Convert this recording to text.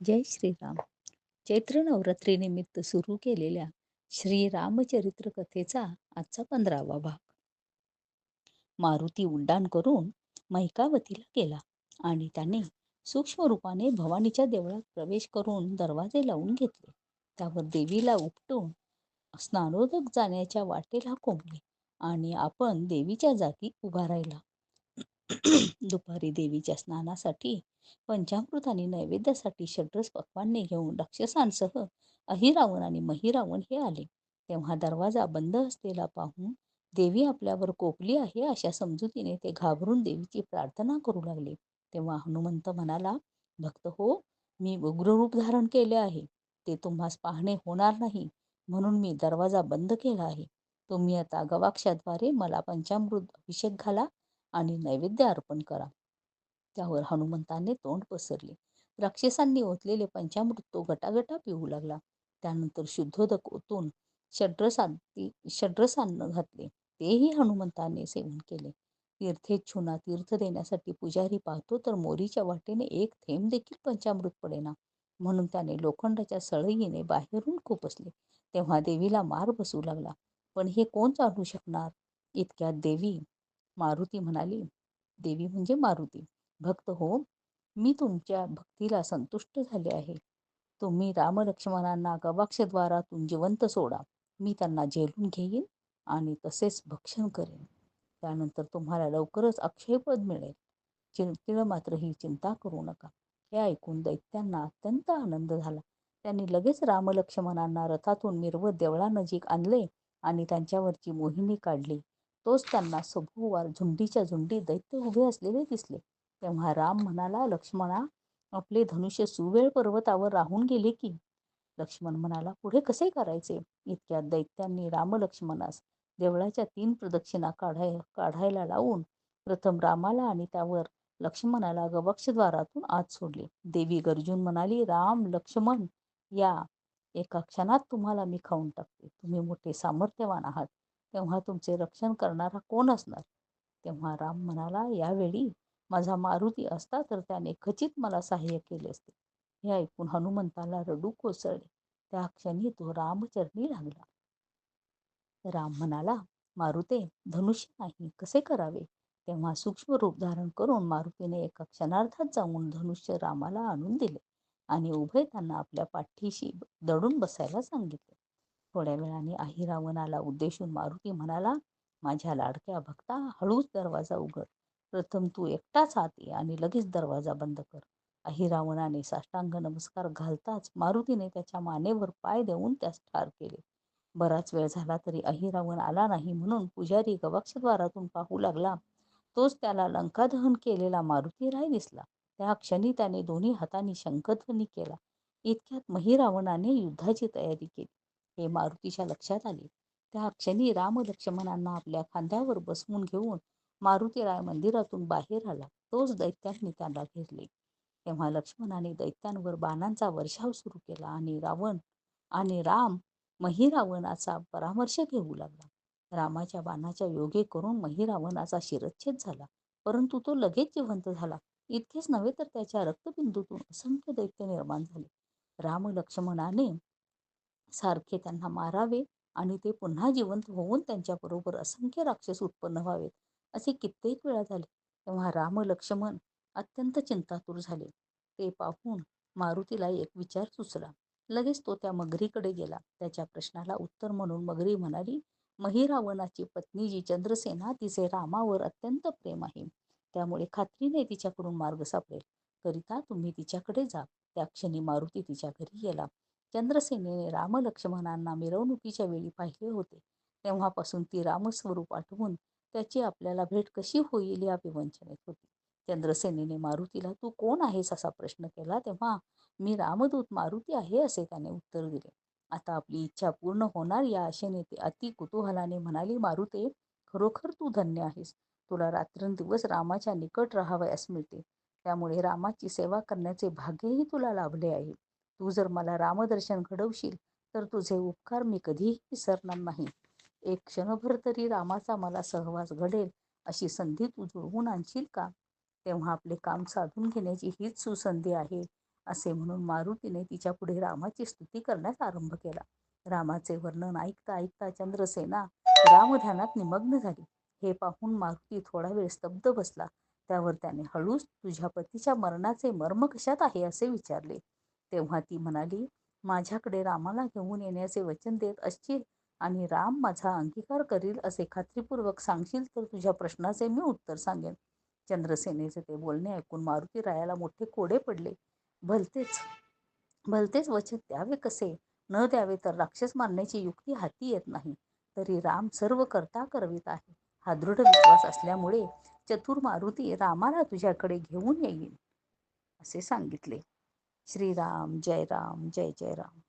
जय श्रीराम. चैत्र नवरात्रीनिमित्त सुरू केलेल्या श्री रामचरित्र कथेचा आजचा 15वा भाग. मारुती उड्डाण करून मैकावतीला गेला आणि त्याने सूक्ष्म रूपाने भवानीच्या देवळात प्रवेश करून दरवाजे लावून घेतले. त्यावर देवीला उपटून स्नानोदक जाण्याच्या वाटेला कोंबले आणि आपण देवीच्या जागी उभा राहिला. दुपारी देवीच्या स्नानासाठी पंचामृत आणि नैवेद्यासाठी षड्रस पक्वान्ने घेऊन राक्षसांसह अहिरावण आणि महिरावण हे आले. तेव्हा दरवाजा बंद असलेला पाहून देवी आपल्यावर कोपली आहे अशा समजुतीने ते घाबरून देवीची प्रार्थना करू लागले. तेव्हा हनुमंत म्हणाला, भक्त हो, मी उग्ररूप धारण केले आहे. ते तुम्हास पाहणे होणार नाही म्हणून मी दरवाजा बंद केला आहे. तुम्ही आता गवाक्षाद्वारे मला पंचामृत अभिषेक घाला आणि नैवेद्य अर्पण करा. त्यावर हनुमंताने तोंड पसरले. राक्षसांनी ओतलेले पंचामृत तो गटागटा पिऊ लागला. त्यानंतर शुद्धोदक ओतून षड्रसान्न घातले. तेही हनुमंताने सेवन केले. तीर्थेच्छूंना तीर्थ देण्यासाठी पुजारी पाहतो तर मोरीच्या वाटेने एक थेंब देखील पंचामृत पडेना. म्हणून त्याने लोखंडाच्या सळईने बाहेरून खुपसले. तेव्हा देवीला मार बसू लागला. पण हे कोण जाणू शकणार? इतक्यात मारुती म्हणाली, देवी म्हणजे मारुती, भक्त हो, मी तुमच्या भक्तीला संतुष्ट झाले आहे. तुम्ही रामलक्ष्मणांना गवाक्षद्वारातून जिवंत सोडा. मी त्यांना झेलून घेईन आणि तसेच भक्षण करेन. त्यानंतर तुम्हाला लवकरच अक्षयपद मिळेल. चिंतिळ मात्र ही चिंता करू नका. हे ऐकून दैत्यांना अत्यंत आनंद झाला. त्यांनी लगेच रामलक्ष्मणांना रथातून मिरवत देवळानजीक आणले आणि त्यांच्यावरची मोहिनी काढली. तोच त्यांना सभोवार झुंडीच्या झुंडी दैत्य उभे असलेले दिसले. तेव्हा राम म्हणाला, लक्ष्मणा, आपले धनुष्य सुवेळ पर्वतावर राहून गेले की? लक्ष्मण म्हणाला, पुढे कसे करायचे? इतक्यात दैत्यांनी रामलक्ष्मणास देवळाच्या 3 प्रदक्षिणा काढायला लावून प्रथम रामाला आणि त्यावर लक्ष्मणाला गवक्षद्वारातून आत सोडले. देवी गर्जून म्हणाली, राम, लक्ष्मण, या एका क्षणात तुम्हाला मी खाऊन टाकते. तुम्ही मोठे सामर्थ्यवान आहात. तेव्हा तुमचे रक्षण करणारा कोण असणार? तेव्हा राम म्हणाला, यावेळी माझा मारुती असता तर त्याने खचित मला सहाय्य केले असते. हे ऐकून हनुमंताला रडू कोसळले. त्या क्षणी तो रामचरणी लागला. राम म्हणाला, मारुते, धनुष्य नाही, कसे करावे? तेव्हा सूक्ष्म रूप धारण करून मारुतीने एका क्षणार्धात जाऊन धनुष्य रामाला आणून दिले आणि उभय त्यांना आपल्या पाठीशी दडून बसायला सांगितले. थोड्या वेळाने अहिरावणाला उद्देशून मारुती म्हणाला, माझ्या लाडक्या भक्ता, हळूच दरवाजा उघड. प्रथम तू एकटाच आत ये आणि लगेच दरवाजा बंद कर. अहिरावणाने साष्टांग नमस्कार घालताच मारुतीने त्याच्या मानेवर पाय देऊन त्यास ठार केले. बराच वेळ झाला तरी अहिरावण आला नाही म्हणून पुजारी गवाक्षद्वारातून पाहू लागला. तोच त्याला लंकादहन केलेला मारुती राय दिसला. त्या क्षणी त्याने दोन्ही हातांनी शंखध्वनी केला. इतक्यात महिरावणाने युद्धाची तयारी केली हे मारुतीच्या लक्षात आले. त्या क्षणी रामलक्ष्मणांना आपल्या खांद्यावर बसवून घेऊन मारुतीराय मंदिरातून बाहेर आला. तोच दैत्यांनी त्याला घेरले. तेव्हा लक्ष्मणाने दैत्यांवर बाणांचा वर्षाव सुरू केला आणि राम महिरावणाचा परामर्श घेऊ लागला. रामाच्या बाणाच्या योगे करून महिरावणाचा शिरच्छेद झाला, परंतु तो लगेच जिवंत झाला. इतकेच नव्हे तर त्याच्या रक्तबिंदूतून असंख्य दैत्य निर्माण झाले. राम लक्ष्मणाने सारखे त्यांना मारावे आणि ते पुन्हा जिवंत होऊन त्यांच्याबरोबर असंख्य राक्षस उत्पन्न व्हावेत असे कित्येक वेळा झाले. तेव्हा राम लक्ष्मण अत्यंत चिंतातूर झाले. ते पाहून मारुतीला एक विचार सुचला. लगेच तो त्या मगरीकडे गेला. त्याच्या प्रश्नाला उत्तर म्हणून मगरी म्हणाली, महिरावणाची पत्नी जी चंद्रसेना, तिचे रामावर अत्यंत प्रेम आहे. त्यामुळे खात्रीने तिच्याकडून मार्ग सापडेल. करिता तुम्ही तिच्याकडे जा. त्या क्षणी मारुती तिच्या घरी गेला. चंद्रसेनेने रामलक्ष्मणांना मिरवणुकीच्या वेळी पाहिले होते. तेव्हापासून ती रामस्वरूप आठवून त्याची आपल्याला भेट कशी होईल या विवंचनेत होती. चंद्रसेनेने मारुतीला तू कोण आहेस असा प्रश्न केला. तेव्हा मी रामदूत मारुती आहे असे त्याने उत्तर दिले. आता आपली इच्छा पूर्ण होणार या आशेने ती अति कुतूहलाने म्हणाली, मारुते, खरोखर तू धन्य आहेस. तुला रात्रंदिवस रामाच्या निकट राहावयास मिळते. त्यामुळे रामाची सेवा करण्याचे भाग्यही तुला लाभले आहे. तू जर मला रामदर्शन घडवशील तर तुझे उपकार मी कधीही विसरणार नाही. एक क्षणभर तरी रामाचा मला सहवास घडेल अशी संधी तू जुळवून आणशील का? तेव्हा आपले काम साधून घेण्याची हीच सुसंधी आहे असे म्हणून मारुतीने तिच्या पुढे रामाची स्तुती करण्यास आरंभ केला. रामाचे वर्णन ऐकता ऐकता चंद्रसेना रामध्यानात निमग्न झाली. हे पाहून मारुती थोडा वेळ स्तब्ध बसला. त्यावर त्याने हळूच तुझ्या पतीच्या मरणाचे मर्म कशात आहे असे विचारले. तेव्हा ती म्हणाली, माझ्याकडे रामाला घेऊन येण्याचे वचन देत असशील आणि राम माझा अंगीकार करील असे खात्रीपूर्वक सांगशील तर तुझ्या प्रश्नाचे मी उत्तर सांगेन. चंद्रसेनेचे ते बोलणे ऐकून मारुती रायाला मोठे कोडे पडले. भलतेच भलतेच वचन द्यावे कसे, न द्यावे तर राक्षस मारण्याची युक्ती हाती येत नाही. तरी राम सर्व करता करवीत आहे हा दृढ विश्वास असल्यामुळे चतुर मारुती रामाला तुझ्याकडे घेऊन येईल असे सांगितले. श्रीराम जय राम जय जय राम.